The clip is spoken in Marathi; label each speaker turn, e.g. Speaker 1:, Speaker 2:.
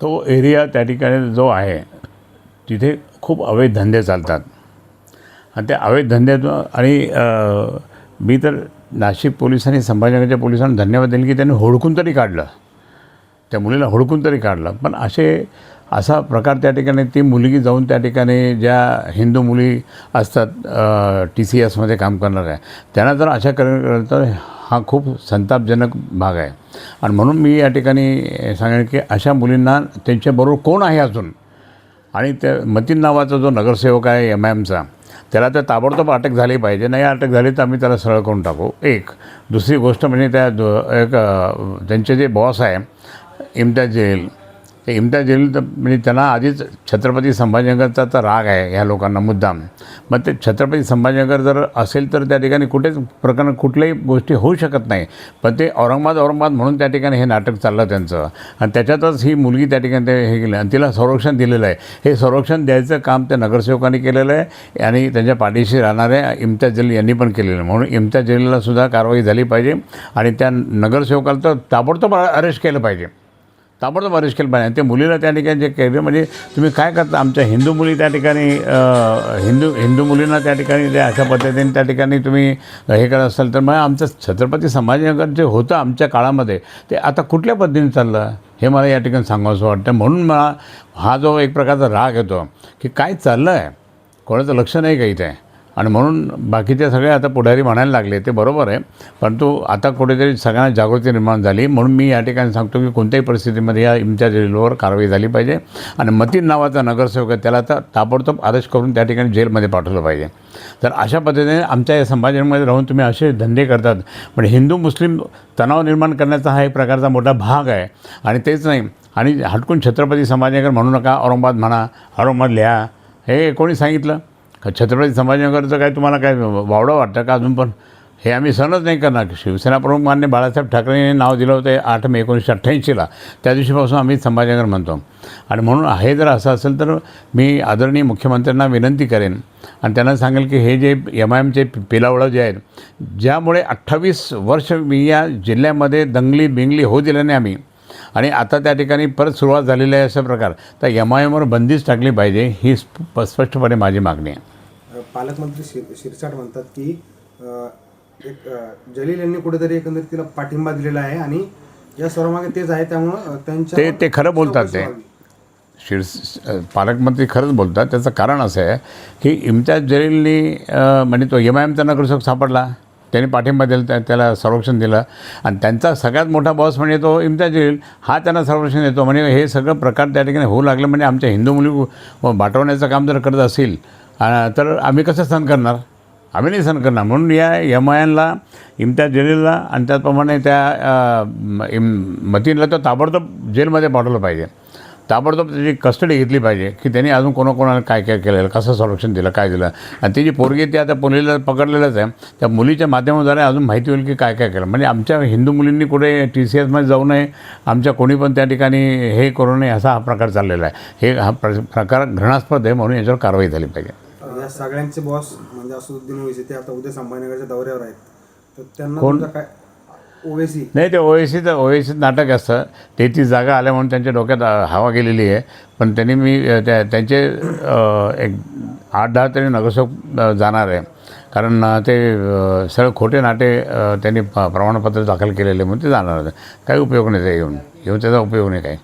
Speaker 1: तो एरिया त्या ठिकाणी जो आहे तिथे खूप अवैध धंदे चालतात आणि त्या अवैध धंद्यातून आणि मी तर नाशिक पोलिसांनी संभाजीनगरच्या पोलिसांना धन्यवाद देईल की त्यांनी हुडकून तरी काढलं, त्या मुलीला हुडकून तरी काढलं. पण असा प्रकार त्या ठिकाणी ती मुलगी जाऊन त्या ठिकाणी ज्या हिंदू मुली असतात TCSमध्ये काम करणाऱ्या त्यांना जर अशा तर हा खूप संतापजनक भाग आहे. आणि म्हणून मी या ठिकाणी सांगेन की अशा मुलींना त्यांच्याबरोबर कोण आहे अजून, आणि त्या मतीन नावाचा जो नगरसेवक आहे MIMचा त्याला तर ताबडतोब अटक झाली पाहिजे. नाही अटक झाली तर आम्ही त्याला सरळ करून टाकू. एक दुसरी गोष्ट म्हणजे त्यांचे जे बॉस आहे इम्तियाज जलील, ते इम्तियाज जलील तर म्हणजे त्यांना आधीच छत्रपती संभाजीनगरचा तर राग आहे ह्या लोकांना मुद्दाम. मग ते छत्रपती संभाजीनगर जर असेल तर त्या ठिकाणी कुठेच प्रकरण कुठल्याही गोष्टी होऊ शकत नाही. पण ते औरंगाबाद म्हणून त्या ठिकाणी हे नाटक चाललं त्यांचं, आणि त्याच्यातच ही मुलगी त्या ठिकाणी ते हे केलं आणि तिला संरक्षण दिलेलं आहे. हे संरक्षण द्यायचं काम त्या नगरसेवकांनी केलेलं आहे आणि त्यांच्या पाठीशी राहणाऱ्या इम्तियाज जलील यांनी पण केलेलं आहे. म्हणून इम्तियाज जलीललासुद्धा कारवाई झाली पाहिजे आणि त्या नगरसेवकाला तर ताबडतोब अरेस्ट केलं पाहिजे, ताबडतोब अरेस्ट केलं पाहिजे. त्या मुलीला त्या ठिकाणी जे केलं म्हणजे तुम्ही काय करता, आमच्या हिंदू मुली त्या ठिकाणी हिंदू मुलींना त्या ठिकाणी त्या अशा पद्धतीने त्या ठिकाणी तुम्ही हे करत असाल तर मग आमचं छत्रपती संभाजीनगर जे होतं आमच्या काळामध्ये ते आता कुठल्या पद्धतीने चाललं हे मला या ठिकाणी सांगावंसं वाटतं. म्हणून मला हा जो एक प्रकारचा राग येतो की काय चाललं आहे, कोणाचं लक्ष नाही का इथे. आणि म्हणून बाकीचे सगळे आता पुढारी म्हणायला लागले ते बरोबर आहे, परंतु आता कुठेतरी सगळ्यांना जागृती निर्माण झाली. म्हणून मी या ठिकाणी सांगतो की कोणत्याही परिस्थितीमध्ये या इम्तियाज जलीलवर कारवाई झाली पाहिजे आणि मतीन नावाचा नगरसेवक आहे त्याला आता ताबडतोब अरेस्ट करून त्या ठिकाणी जेलमध्ये पाठवलं पाहिजे. तर अशा पद्धतीने आमच्या या संभाजीनगरमध्ये राहून तुम्ही असे धंदे करतात. पण हिंदू मुस्लिम तणाव निर्माण करण्याचा हा एक प्रकारचा मोठा भाग आहे. आणि तेच नाही, आणि हटकून छत्रपती संभाजीनगर म्हणू नका, औरंगाबाद म्हणा, औरंगाबाद लिहा, हे कोणी सांगितलं का? छत्रपती संभाजीनगरचं काय तुम्हाला काय वावडं वाटतं का अजून पण? हे आम्ही सहनच नाही करणार. शिवसेना प्रमुख मान्य बाळासाहेब ठाकरेंनी नाव दिलं होतं 8 मे 1988ला, त्या दिवशीपासून आम्ही संभाजीनगर म्हणतो. आणि म्हणून हे जर असं असेल तर मी आदरणीय मुख्यमंत्र्यांना विनंती करेन आणि त्यांना सांगेल की हे जे MIMचे पिलावळं जे आहेत, ज्यामुळे 28 वर्ष मी या जिल्ह्यामध्ये दंगली बिंगली होऊ दिल्या नाही आम्ही, आणि आता त्या ठिकाणी परत सुरुवात झालेली आहे अशा प्रकार, तर MIMवर बंदीच टाकली पाहिजे ही स्पष्टपणे माझी मागणी आहे.
Speaker 2: पालकमंत्री शिरसाट म्हणतात की एक जलील यांनी कुठेतरी एकंदरीत तिला पाठिंबा दिलेला आहे आणि या सर्वांमागे तेच आहे, त्यामुळं त्यांच्या
Speaker 1: ते खरं बोलतात. ते पालकमंत्री खरंच बोलतात. त्याचं कारण असं आहे की इम्तियाज जलीलनी म्हणजे तो MIMचा नगरसेवक सापडला, त्यांनी पाठिंबा दिला, त्याला संरक्षण दिलं, आणि त्यांचा सगळ्यात मोठा बॉस म्हणजे तो इम्तियाज जलील हा त्यांना संरक्षण देतो. म्हणजे हे सगळं प्रकार त्या ठिकाणी होऊ लागलं. म्हणजे आमच्या हिंदू मुली बाटवण्याचं काम जर करत असेल तर आम्ही कसं सहन करणार? आम्ही नाही सहन करणार. म्हणून या MIMला, इम्तियाज जलीलला आणि त्याचप्रमाणे त्या मतीनला तर ताबडतोब जेलमध्ये पाठवलं पाहिजे, ताबडतोब त्याची कस्टडी घेतली पाहिजे की त्यांनी अजून कोणाकोणाला काय काय केलेलं, कसं संरक्षण दिलं, काय दिलं. आणि ती जी पोरगी ती आता मुलीला पकडलेलंच आहे, त्या मुलीच्या माध्यमाद्वारे अजून माहिती होईल की काय काय केलं. म्हणजे आमच्या हिंदू मुलींनी कुठे TCSमध्ये जाऊ नये, आमच्या कोणी पण त्या ठिकाणी हे करू नये, असा हा प्रकार चाललेला आहे. हा प्रकार घृणास्पद आहे. म्हणून याच्यावर कारवाई झाली पाहिजे.
Speaker 2: या सगळ्यांचे बॉस म्हणजे असदुद्दीन ओवैसी ते आता उद्या संभाजीनगरच्या दौऱ्यावर आहेत, तर त्यांना
Speaker 1: कोण?
Speaker 2: तुमचा काय ओवैसी?
Speaker 1: नाही, ते ओवैसीचं नाटक असतं. ते ती जागा आल्या म्हणून त्यांच्या डोक्यात हवा गेलेली आहे. पण त्यांनी त्यांचे एक 8-10 तरी नगरसेवक जाणार आहे, कारण ते सगळे खोटे नाटे त्यांनी प्रमाणपत्र दाखल केलेले म्हणून ते जाणार. काही उपयोग नाही ते येऊन त्याचा उपयोग नाही काही.